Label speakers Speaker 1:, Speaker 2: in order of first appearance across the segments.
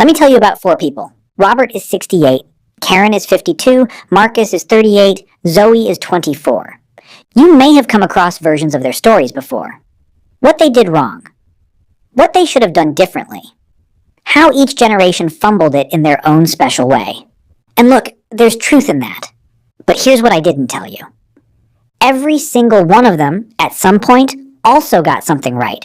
Speaker 1: Let me tell you about four people. Robert is 68, Karen is 52, Marcus is 38, Zoe is 24. You may have come across versions of their stories before. What they did wrong. What they should have done differently. How each generation fumbled it in their own special way. And look, there's truth in that. But here's what I didn't tell you. Every single one of them, at some point, also got something right.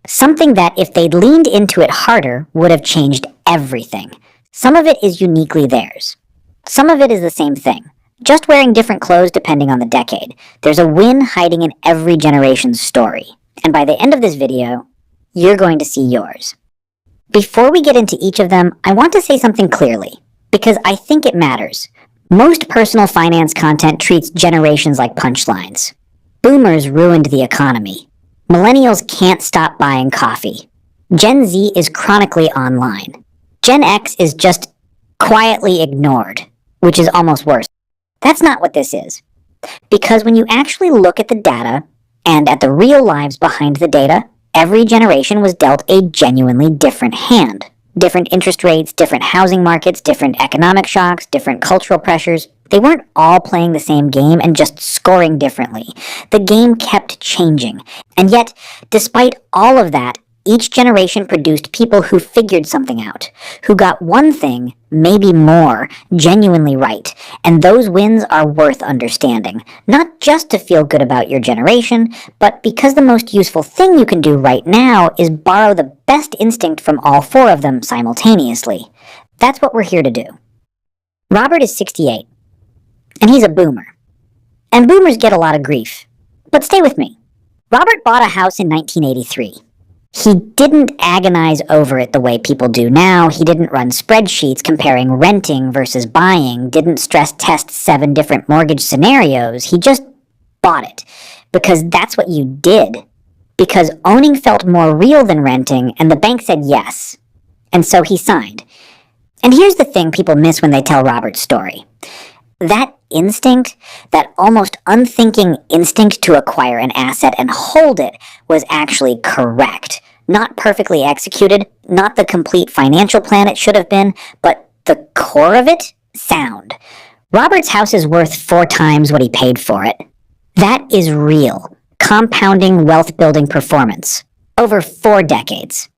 Speaker 1: Something that, if they'd leaned into it harder, would have changed everything. Some of it is uniquely theirs. Some of it is the same thing, just wearing different clothes depending on the decade. There's a win hiding in every generation's story. And by the end of this video, you're going to see yours. Before we get into each of them, I want to say something clearly, because I think it matters. Most personal finance content treats generations like punchlines. Boomers ruined the economy. Millennials can't stop buying coffee. Gen Z is chronically online. Gen X is just quietly ignored, which is almost worse. That's not what this is. Because when you actually look at the data and at the real lives behind the data, every generation was dealt a genuinely different hand. Different interest rates, different housing markets, different economic shocks, different cultural pressures. They weren't all playing the same game and just scoring differently. The game kept changing. And yet, despite all of that, each generation produced people who figured something out, who got one thing, maybe more, genuinely right. And those wins are worth understanding, not just to feel good about your generation, but because the most useful thing you can do right now is borrow the best instinct from all four of them simultaneously. That's what we're here to do. Robert is 68, and he's a boomer. And boomers get a lot of grief. But stay with me. Robert bought a house in 1983. He didn't agonize over it the way people do now. He didn't run spreadsheets comparing renting versus buying, didn't stress test 7 different mortgage scenarios. He just bought it because that's what you did. Because owning felt more real than renting, and the bank said yes. And so he signed. And here's the thing people miss when they tell Robert's story. That instinct, that almost unthinking instinct to acquire an asset and hold it, was actually correct. Not perfectly executed, not the complete financial plan it should have been, but the core of it, sound. Robert's house is worth 4 times what he paid for it. That is real, compounding wealth-building performance, over 4 decades.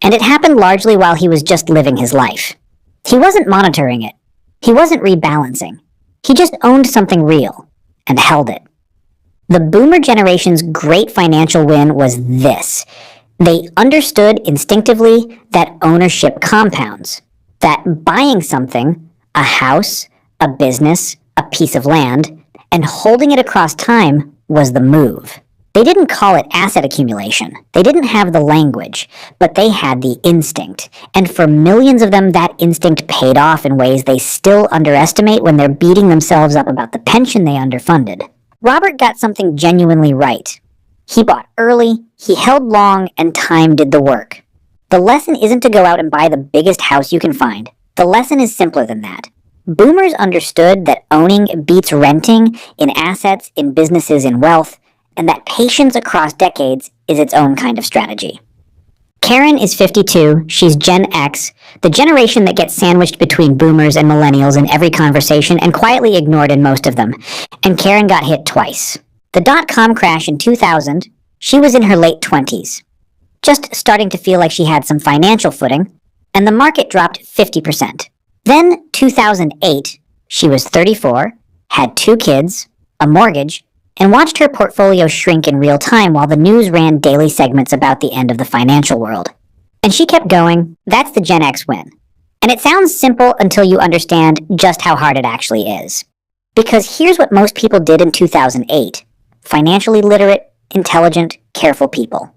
Speaker 1: And it happened largely while he was just living his life. He wasn't monitoring it. He wasn't rebalancing. He just owned something real and held it. The boomer generation's great financial win was this. They understood instinctively that ownership compounds, that buying something, a house, a business, a piece of land, and holding it across time was the move. They didn't call it asset accumulation. They didn't have the language, but they had the instinct. And for millions of them, that instinct paid off in ways they still underestimate when they're beating themselves up about the pension they underfunded. Robert got something genuinely right. He bought early, he held long, and time did the work. The lesson isn't to go out and buy the biggest house you can find. The lesson is simpler than that. Boomers understood that owning beats renting in assets, in businesses, in wealth, and that patience across decades is its own kind of strategy. Karen is 52, she's Gen X, the generation that gets sandwiched between boomers and millennials in every conversation and quietly ignored in most of them. And Karen got hit twice. The dot-com crash in 2000, she was in her late 20s, just starting to feel like she had some financial footing, and the market dropped 50%. Then 2008, she was 34, had 2 kids, a mortgage, and watched her portfolio shrink in real time while the news ran daily segments about the end of the financial world. And she kept going. That's the Gen X win. And it sounds simple until you understand just how hard it actually is. Because here's what most people did in 2008. Financially literate, intelligent, careful people.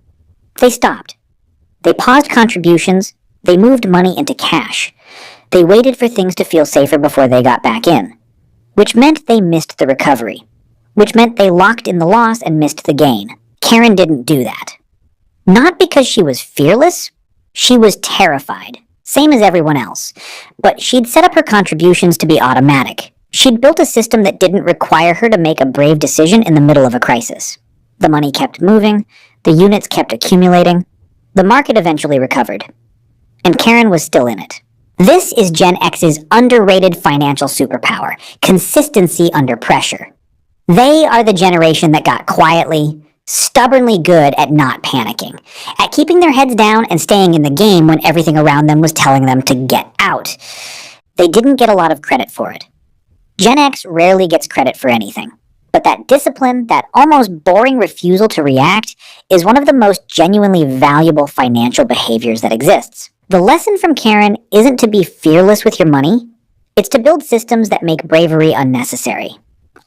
Speaker 1: They stopped. They paused contributions. They moved money into cash. They waited for things to feel safer before they got back in. Which meant they missed the recovery. Which meant they locked in the loss and missed the gain. Karen didn't do that. Not because she was fearless. She was terrified. Same as everyone else. But she'd set up her contributions to be automatic. She'd built a system that didn't require her to make a brave decision in the middle of a crisis. The money kept moving, the units kept accumulating, the market eventually recovered. And Karen was still in it. This is Gen X's underrated financial superpower, consistency under pressure. They are the generation that got quietly, stubbornly good at not panicking, at keeping their heads down and staying in the game when everything around them was telling them to get out. They didn't get a lot of credit for it. Gen X rarely gets credit for anything, but that discipline, that almost boring refusal to react, is one of the most genuinely valuable financial behaviors that exists. The lesson from Karen isn't to be fearless with your money, it's to build systems that make bravery unnecessary.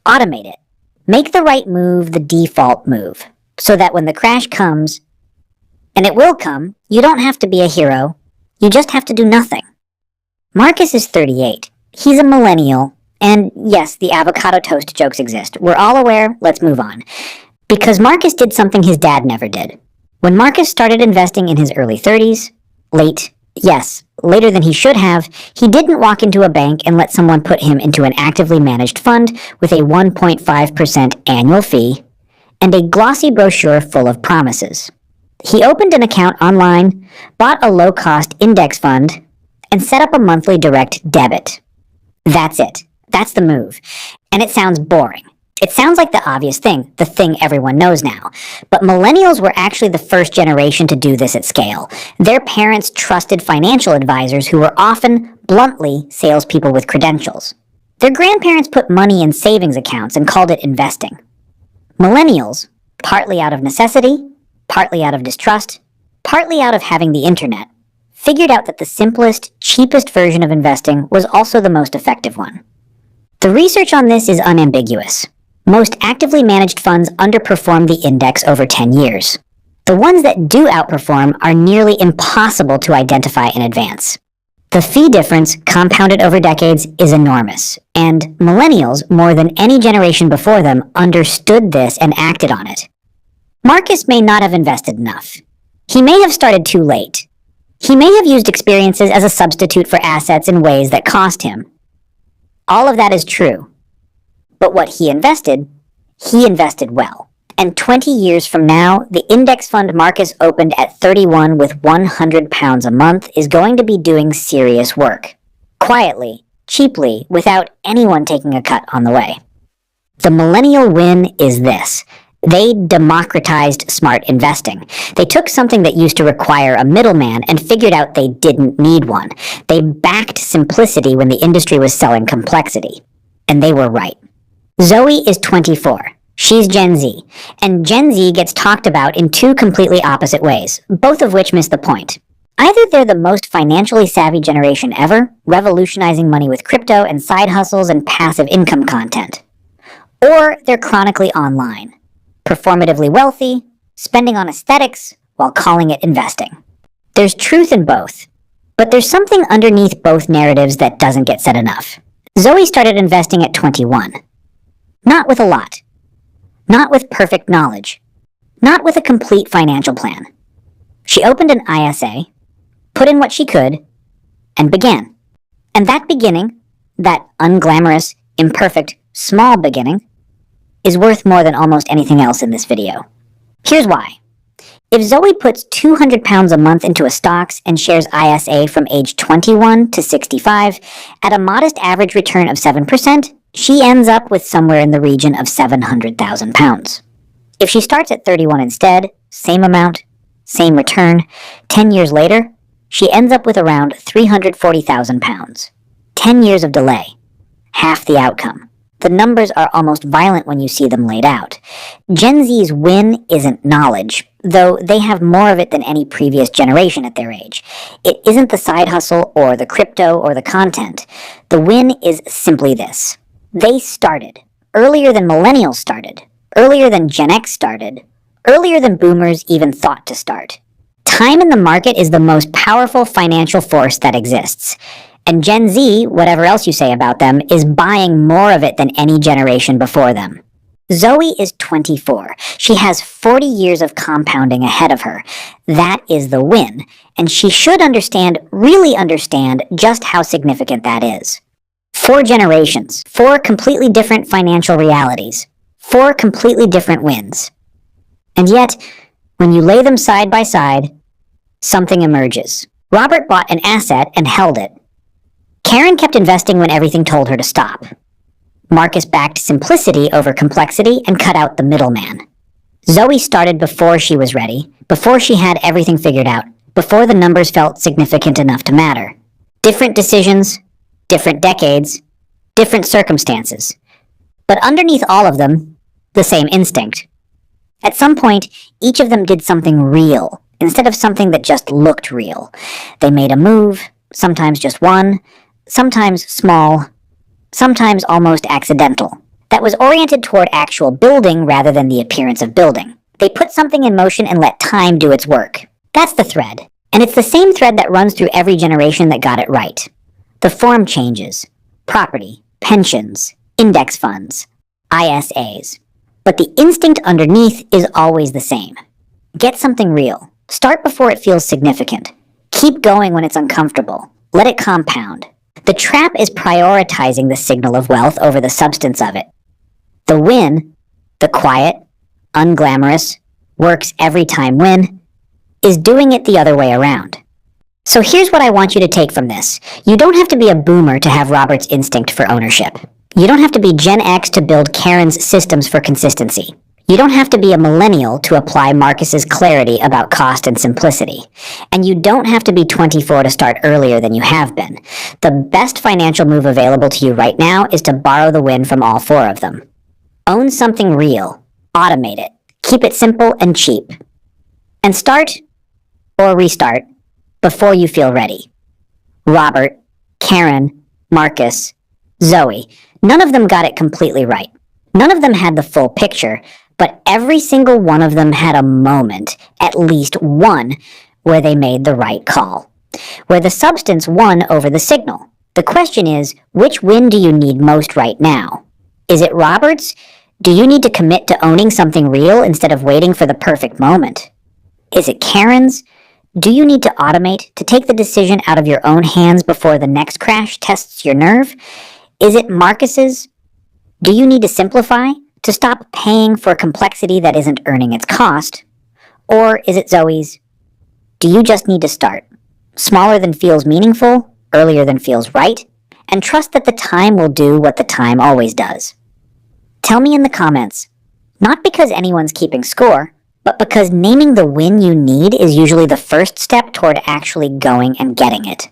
Speaker 1: Automate it. Make the right move the default move, so that when the crash comes, and it will come, you don't have to be a hero, you just have to do nothing. Marcus is 38. He's a millennial, and yes, the avocado toast jokes exist. We're all aware, let's move on. Because Marcus did something his dad never did. When Marcus started investing in his early 30s, later than he should have, he didn't walk into a bank and let someone put him into an actively managed fund with a 1.5% annual fee and a glossy brochure full of promises. He opened an account online, bought a low-cost index fund, and set up a monthly direct debit. That's it. That's the move. And it sounds boring. It sounds like the obvious thing, the thing everyone knows now. But millennials were actually the first generation to do this at scale. Their parents trusted financial advisors who were often, bluntly, salespeople with credentials. Their grandparents put money in savings accounts and called it investing. Millennials, partly out of necessity, partly out of distrust, partly out of having the internet, figured out that the simplest, cheapest version of investing was also the most effective one. The research on this is unambiguous. Most actively managed funds underperform the index over 10 years. The ones that do outperform are nearly impossible to identify in advance. The fee difference, compounded over decades, is enormous, and millennials, more than any generation before them, understood this and acted on it. Marcus may not have invested enough. He may have started too late. He may have used experiences as a substitute for assets in ways that cost him. All of that is true. But what he invested well. And 20 years from now, the index fund Marcus opened at 31 with £100 a month is going to be doing serious work. Quietly, cheaply, without anyone taking a cut on the way. The millennial win is this. They democratized smart investing. They took something that used to require a middleman and figured out they didn't need one. They backed simplicity when the industry was selling complexity. And they were right. Zoe is 24. She's Gen Z. And Gen Z gets talked about in two completely opposite ways, both of which miss the point. Either they're the most financially savvy generation ever, revolutionizing money with crypto and side hustles and passive income content. Or they're chronically online, performatively wealthy, spending on aesthetics while calling it investing. There's truth in both, but there's something underneath both narratives that doesn't get said enough. Zoe started investing at 21. Not with a lot. Not with perfect knowledge. Not with a complete financial plan. She opened an ISA, put in what she could, and began. And that beginning, that unglamorous, imperfect, small beginning, is worth more than almost anything else in this video. Here's why. If Zoe puts £200 a month into a stocks and shares ISA from age 21 to 65, at a modest average return of 7%, she ends up with somewhere in the region of £700,000. If she starts at 31 instead, same amount, same return, 10 years later, she ends up with around £340,000. 10 years of delay. Half the outcome. The numbers are almost violent when you see them laid out. Gen Z's win isn't knowledge, though they have more of it than any previous generation at their age. It isn't the side hustle or the crypto or the content. The win is simply this. They started, earlier than millennials started, earlier than Gen X started, earlier than boomers even thought to start. Time in the market is the most powerful financial force that exists. And Gen Z, whatever else you say about them, is buying more of it than any generation before them. Zoe is 24. She has 40 years of compounding ahead of her. That is the win, and she should understand, really understand, just how significant that is. 4 generations, 4 completely different financial realities, 4 completely different wins. And yet, when you lay them side by side, something emerges. Robert bought an asset and held it. Karen kept investing when everything told her to stop. Marcus backed simplicity over complexity and cut out the middleman. Zoe started before she was ready, before she had everything figured out, before the numbers felt significant enough to matter. Different decisions, different decades, different circumstances. But underneath all of them, the same instinct. At some point, each of them did something real, instead of something that just looked real. They made a move, sometimes just one, sometimes small, sometimes almost accidental, that was oriented toward actual building rather than the appearance of building. They put something in motion and let time do its work. That's the thread. And it's the same thread that runs through every generation that got it right. The form changes. Property, pensions, index funds, ISAs. But the instinct underneath is always the same. Get something real. Start before it feels significant. Keep going when it's uncomfortable. Let it compound. The trap is prioritizing the signal of wealth over the substance of it. The win, the quiet, unglamorous, works every time win, is doing it the other way around. So here's what I want you to take from this. You don't have to be a boomer to have Robert's instinct for ownership. You don't have to be Gen X to build Karen's systems for consistency. You don't have to be a millennial to apply Marcus's clarity about cost and simplicity. And you don't have to be 24 to start earlier than you have been. The best financial move available to you right now is to borrow the win from all four of them. Own something real. Automate it. Keep it simple and cheap. And start, or restart, before you feel ready. Robert, Karen, Marcus, Zoe, none of them got it completely right. None of them had the full picture, but every single one of them had a moment, at least one, where they made the right call, where the substance won over the signal. The question is, which win do you need most right now? Is it Robert's? Do you need to commit to owning something real instead of waiting for the perfect moment? Is it Karen's? Do you need to automate, to take the decision out of your own hands before the next crash tests your nerve? Is it Marcus's? Do you need to simplify, to stop paying for complexity that isn't earning its cost? Or is it Zoe's? Do you just need to start? Smaller than feels meaningful, earlier than feels right, and trust that the time will do what the time always does. Tell me in the comments, not because anyone's keeping score, but because naming the win you need is usually the first step toward actually going and getting it.